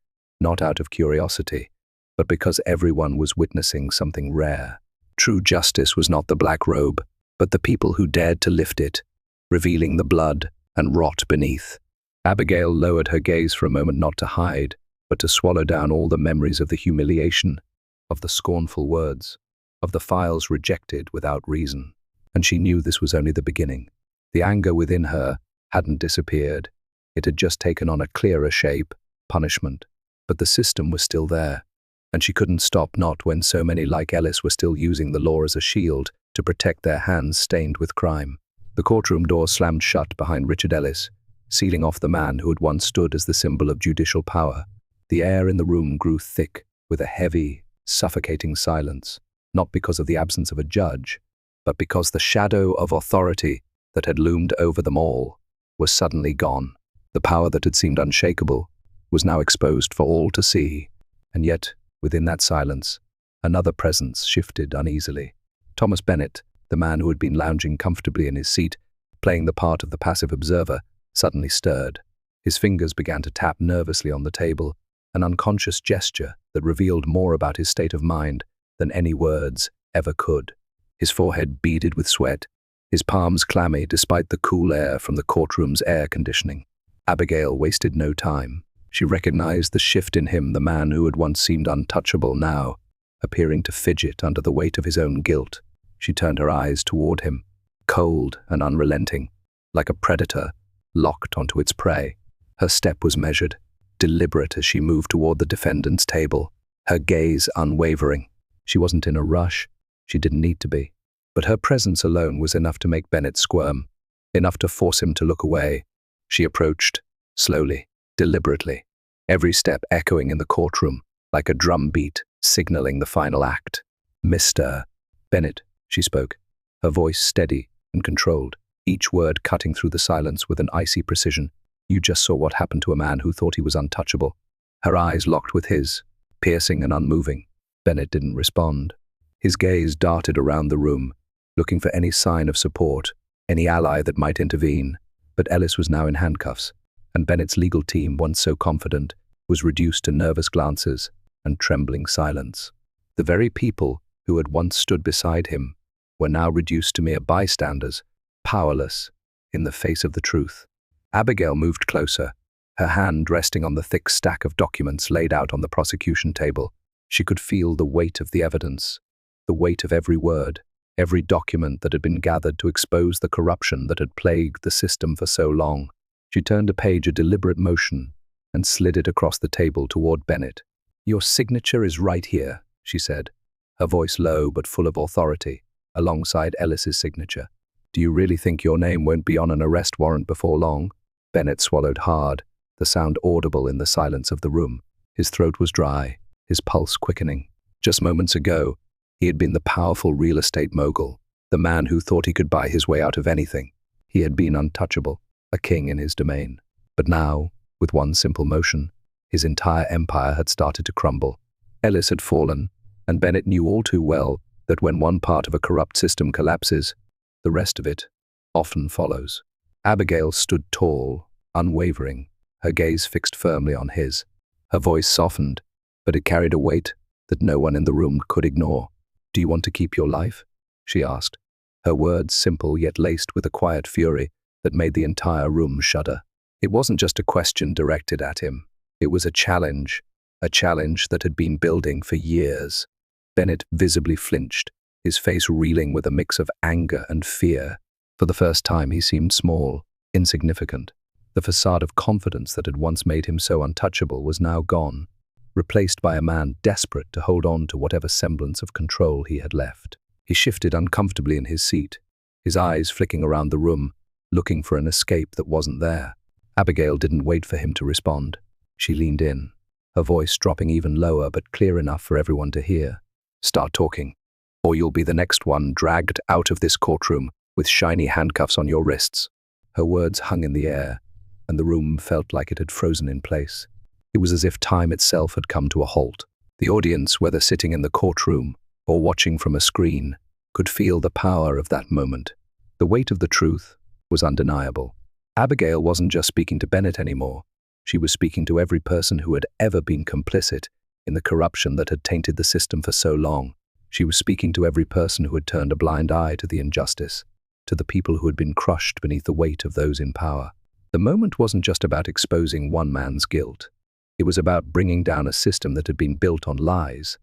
not out of curiosity, but because everyone was witnessing something rare. True justice was not the black robe, but the people who dared to lift it, revealing the blood and rot beneath. Abigail lowered her gaze for a moment, not to hide, but to swallow down all the memories of the humiliation, of the scornful words, of the files rejected without reason. And she knew this was only the beginning. The anger within her hadn't disappeared. It had just taken on a clearer shape, punishment. But the system was still there, and she couldn't stop, not when so many like Ellis were still using the law as a shield to protect their hands stained with crime. The courtroom door slammed shut behind Richard Ellis, sealing off the man who had once stood as the symbol of judicial power. The air in the room grew thick with a heavy, suffocating silence, not because of the absence of a judge, but because the shadow of authority that had loomed over them all was suddenly gone. The power that had seemed unshakable was now exposed for all to see, and yet, within that silence, another presence shifted uneasily. Thomas Bennett, the man who had been lounging comfortably in his seat, playing the part of the passive observer, suddenly stirred. His fingers began to tap nervously on the table, an unconscious gesture that revealed more about his state of mind than any words ever could. His forehead beaded with sweat, his palms clammy despite the cool air from the courtroom's air conditioning. Abigail wasted no time. She recognized the shift in him, the man who had once seemed untouchable, now appearing to fidget under the weight of his own guilt. She turned her eyes toward him, cold and unrelenting, like a predator locked onto its prey. Her step was measured, deliberate as she moved toward the defendant's table, her gaze unwavering. She wasn't in a rush. She didn't need to be. But her presence alone was enough to make Bennett squirm, enough to force him to look away. She approached, slowly, deliberately, every step echoing in the courtroom like a drum beat signaling the final act. "Mr. Bennett," she spoke, her voice steady and controlled, each word cutting through the silence with an icy precision. "You just saw what happened to a man who thought he was untouchable." Her eyes locked with his, piercing and unmoving. Bennett didn't respond. His gaze darted around the room, looking for any sign of support, any ally that might intervene. But Ellis was now in handcuffs, and Bennett's legal team, once so confident, was reduced to nervous glances and trembling silence. The very people who had once stood beside him were now reduced to mere bystanders, powerless in the face of the truth. Abigail moved closer, her hand resting on the thick stack of documents laid out on the prosecution table. She could feel the weight of the evidence, the weight of every word, every document that had been gathered to expose the corruption that had plagued the system for so long. She turned a page, a deliberate motion, and slid it across the table toward Bennett. "Your signature is right here," she said, her voice low but full of authority, alongside Ellis's signature. "Do you really think your name won't be on an arrest warrant before long?" Bennett swallowed hard, the sound audible in the silence of the room. His throat was dry, his pulse quickening. Just moments ago, he had been the powerful real estate mogul, the man who thought he could buy his way out of anything. He had been untouchable, a king in his domain. But now, with one simple motion, his entire empire had started to crumble. Ellis had fallen, and Bennett knew all too well that when one part of a corrupt system collapses, the rest of it often follows. Abigail stood tall, unwavering, her gaze fixed firmly on his. Her voice softened, but it carried a weight that no one in the room could ignore. "Do you want to keep your life?" she asked, her words simple yet laced with a quiet fury that made the entire room shudder. It wasn't just a question directed at him. It was a challenge that had been building for years. Bennett visibly flinched, his face reeling with a mix of anger and fear. For the first time, he seemed small, insignificant. The facade of confidence that had once made him so untouchable was now gone, replaced by a man desperate to hold on to whatever semblance of control he had left. He shifted uncomfortably in his seat, his eyes flicking around the room, looking for an escape that wasn't there. Abigail didn't wait for him to respond. She leaned in, her voice dropping even lower but clear enough for everyone to hear. "Start talking, or you'll be the next one dragged out of this courtroom with shiny handcuffs on your wrists." Her words hung in the air, and the room felt like it had frozen in place. It was as if time itself had come to a halt. The audience, whether sitting in the courtroom or watching from a screen, could feel the power of that moment. The weight of the truth was undeniable. Abigail wasn't just speaking to Bennett anymore. She was speaking to every person who had ever been complicit in the corruption that had tainted the system for so long. She was speaking to every person who had turned a blind eye to the injustice, to the people who had been crushed beneath the weight of those in power. The moment wasn't just about exposing one man's guilt. It was about bringing down a system that had been built on lies,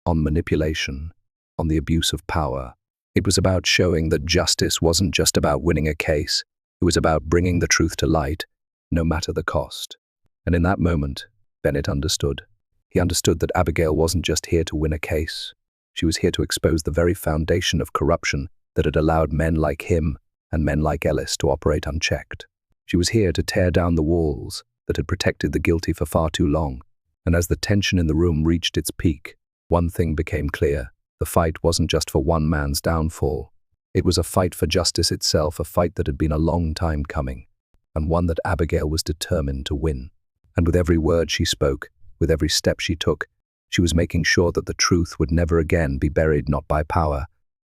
on manipulation, on the abuse of power. It was about showing that justice wasn't just about winning a case. It was about bringing the truth to light, no matter the cost. And in that moment, Bennett understood. He understood that Abigail wasn't just here to win a case. She was here to expose the very foundation of corruption that had allowed men like him and men like Ellis to operate unchecked. She was here to tear down the walls that had protected the guilty for far too long. And as the tension in the room reached its peak, one thing became clear. The fight wasn't just for one man's downfall. It was a fight for justice itself, a fight that had been a long time coming, and one that Abigail was determined to win. And with every word she spoke, with every step she took, she was making sure that the truth would never again be buried, not by power,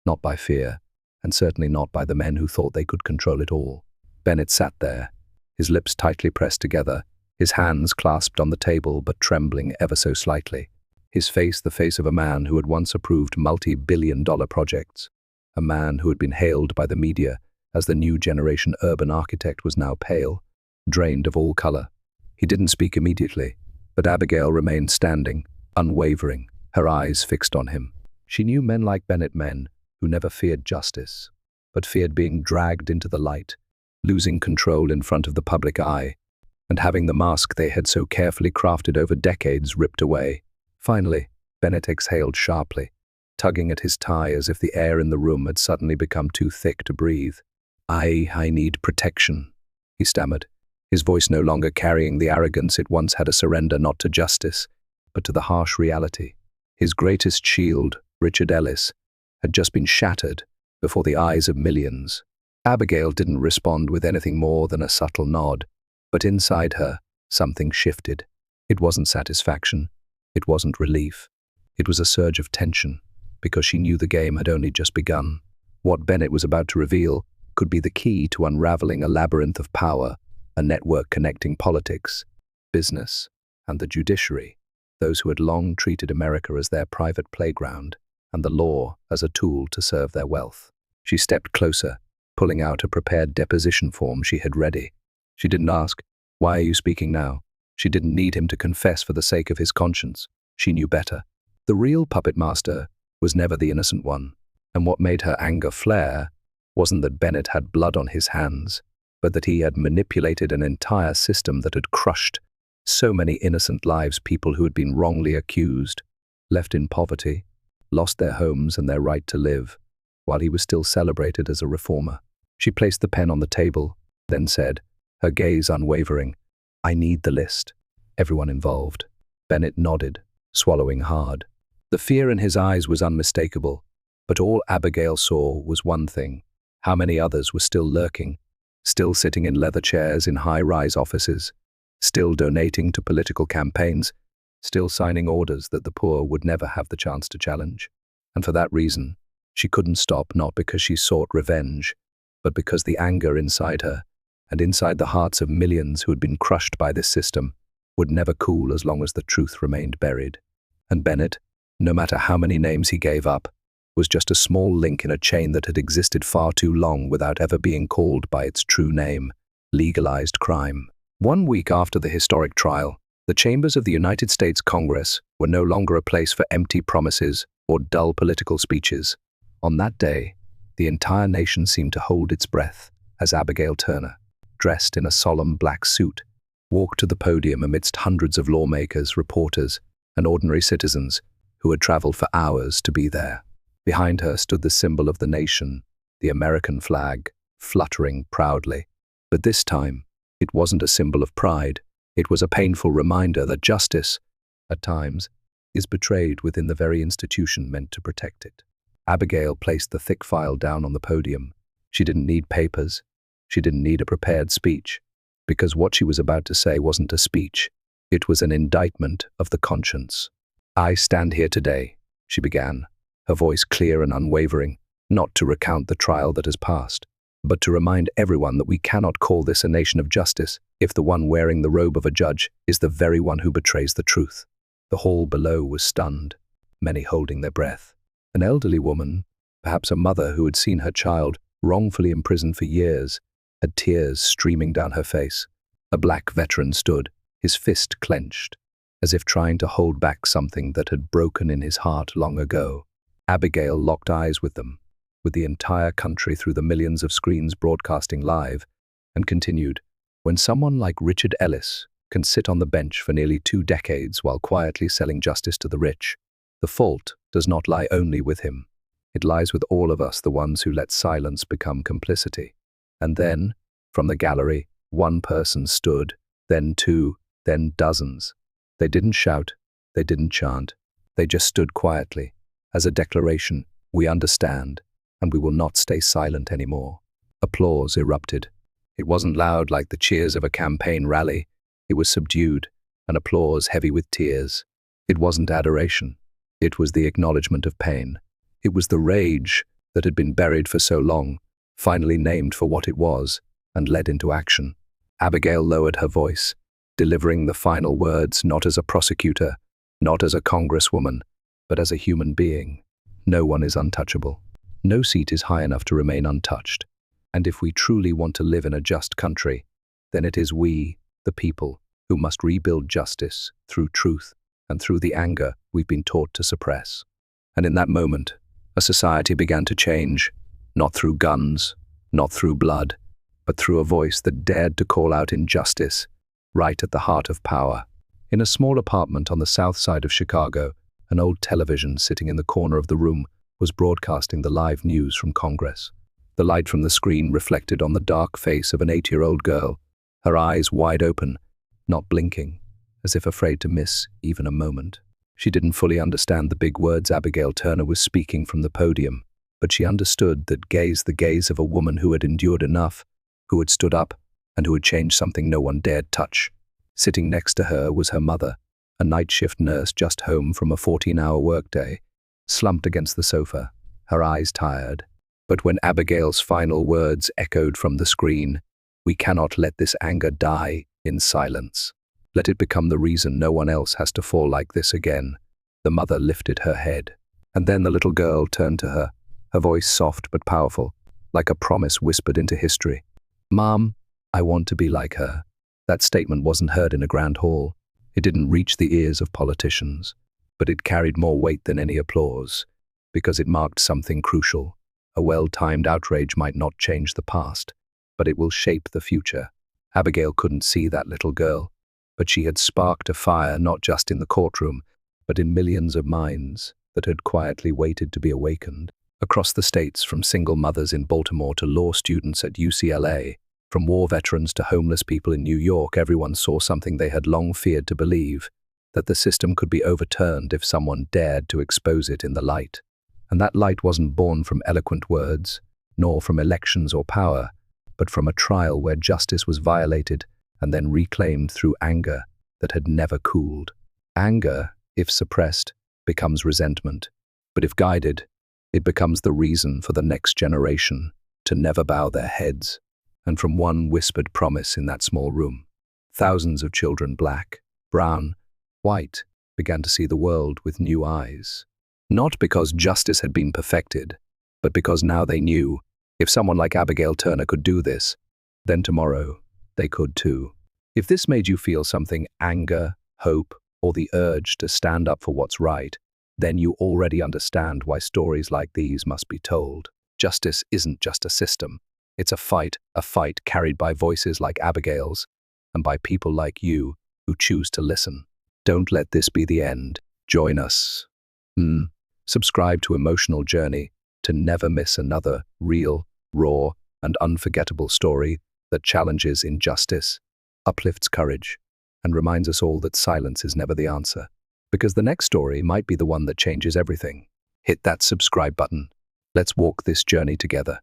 not by fear, and certainly not by the men who thought they could control it all. Bennett sat there, his lips tightly pressed together, his hands clasped on the table but trembling ever so slightly. His face the face of a man who had once approved multi-billion-dollar projects. A man who had been hailed by the media as the new generation urban architect was now pale, drained of all color. He didn't speak immediately, but Abigail remained standing, unwavering, her eyes fixed on him. She knew men like Bennett, men who never feared justice, but feared being dragged into the light, losing control in front of the public eye, and having the mask they had so carefully crafted over decades ripped away. Finally, Bennett exhaled sharply, tugging at his tie as if the air in the room had suddenly become too thick to breathe. I need protection," he stammered, his voice no longer carrying the arrogance it once had, a surrender not to justice, but to the harsh reality. His greatest shield, Richard Ellis, had just been shattered before the eyes of millions. Abigail didn't respond with anything more than a subtle nod, but inside her, something shifted. It wasn't satisfaction. It wasn't relief. It was a surge of tension, because she knew the game had only just begun. What Bennett was about to reveal could be the key to unraveling a labyrinth of power, a network connecting politics, business, and the judiciary, those who had long treated America as their private playground and the law as a tool to serve their wealth. She stepped closer, pulling out a prepared deposition form she had ready. She didn't ask, "Why are you speaking now?" She didn't need him to confess for the sake of his conscience. She knew better. The real puppet master was never the innocent one, and what made her anger flare wasn't that Bennett had blood on his hands, but that he had manipulated an entire system that had crushed so many innocent lives, people who had been wrongly accused, left in poverty, lost their homes and their right to live, while he was still celebrated as a reformer. She placed the pen on the table, then said, her gaze unwavering, "I need the list. Everyone involved." Bennett nodded, swallowing hard. The fear in his eyes was unmistakable, but all Abigail saw was one thing: how many others were still lurking, still sitting in leather chairs in high-rise offices, still donating to political campaigns, still signing orders that the poor would never have the chance to challenge. And for that reason, she couldn't stop, not because she sought revenge, but because the anger inside her, and inside the hearts of millions who had been crushed by this system, would never cool as long as the truth remained buried. And Bennett, no matter how many names he gave up, was just a small link in a chain that had existed far too long without ever being called by its true name: legalized crime. 1 week after the historic trial, the chambers of the United States Congress were no longer a place for empty promises or dull political speeches. On that day, the entire nation seemed to hold its breath as Abigail Turner, dressed in a solemn black suit, walked to the podium amidst hundreds of lawmakers, reporters, and ordinary citizens who had traveled for hours to be there. Behind her stood the symbol of the nation, the American flag, fluttering proudly. But this time, it wasn't a symbol of pride. It was a painful reminder that justice, at times, is betrayed within the very institution meant to protect it. Abigail placed the thick file down on the podium. She didn't need papers. She didn't need a prepared speech, because what she was about to say wasn't a speech. It was an indictment of the conscience. "I stand here today," she began, her voice clear and unwavering, not to recount the trial that has passed, but to remind everyone that we cannot call this a nation of justice if the one wearing the robe of a judge is the very one who betrays the truth. The hall below was stunned, many holding their breath. An elderly woman, perhaps a mother who had seen her child wrongfully imprisoned for years, had tears streaming down her face. A black veteran stood, his fist clenched, as if trying to hold back something that had broken in his heart long ago. Abigail locked eyes with them, with the entire country through the millions of screens broadcasting live, and continued, "When someone like Richard Ellis can sit on the bench for nearly 2 decades while quietly selling justice to the rich, the fault does not lie only with him. It lies with all of us, the ones who let silence become complicity." And then, from the gallery, one person stood, then 2, then dozens. They didn't shout, they didn't chant, they just stood quietly, as a declaration, "We understand, and we will not stay silent anymore." Applause erupted. It wasn't loud like the cheers of a campaign rally. It was subdued, an applause heavy with tears. It wasn't adoration. It was the acknowledgement of pain. It was the rage that had been buried for so long, finally named for what it was, and led into action. Abigail lowered her voice, delivering the final words not as a prosecutor, not as a congresswoman, but as a human being. No one is untouchable. No seat is high enough to remain untouched. And if we truly want to live in a just country, then it is we, the people, who must rebuild justice through truth and through the anger we've been taught to suppress. And in that moment, a society began to change, not through guns, not through blood, but through a voice that dared to call out injustice, right at the heart of power. In a small apartment on the south side of Chicago, an old television sitting in the corner of the room was broadcasting the live news from Congress. The light from the screen reflected on the dark face of an 8-year-old girl, her eyes wide open, not blinking, as if afraid to miss even a moment. She didn't fully understand the big words Abigail Turner was speaking from the podium, but she understood that the gaze of a woman who had endured enough, who had stood up, and who had changed something no one dared touch. Sitting next to her was her mother, a night shift nurse just home from a 14-hour workday, slumped against the sofa, her eyes tired. But when Abigail's final words echoed from the screen, "We cannot let this anger die in silence. Let it become the reason no one else has to fall like this again," the mother lifted her head. And then the little girl turned to her, her voice soft but powerful, like a promise whispered into history. "Mom, I want to be like her." That statement wasn't heard in a grand hall. It didn't reach the ears of politicians, but it carried more weight than any applause, because it marked something crucial. A well-timed outrage might not change the past, but it will shape the future. Abigail couldn't see that little girl, but she had sparked a fire not just in the courtroom, but in millions of minds that had quietly waited to be awakened. Across the states, from single mothers in Baltimore to law students at UCLA, from war veterans to homeless people in New York, everyone saw something they had long feared to believe, that the system could be overturned if someone dared to expose it in the light. And that light wasn't born from eloquent words, nor from elections or power, but from a trial where justice was violated and then reclaimed through anger that had never cooled. Anger, if suppressed, becomes resentment, but if guided, it becomes the reason for the next generation to never bow their heads. And from one whispered promise in that small room, thousands of children, black, brown, white, began to see the world with new eyes. Not because justice had been perfected, but because now they knew, if someone like Abigail Turner could do this, then tomorrow they could too. If this made you feel something, anger, hope, or the urge to stand up for what's right, then you already understand why stories like these must be told. Justice isn't just a system. It's a fight carried by voices like Abigail's and by people like you who choose to listen. Don't let this be the end. Join us. Subscribe to Emotional Journey to never miss another real, raw, and unforgettable story that challenges injustice, uplifts courage, and reminds us all that silence is never the answer. Because the next story might be the one that changes everything. Hit that subscribe button. Let's walk this journey together.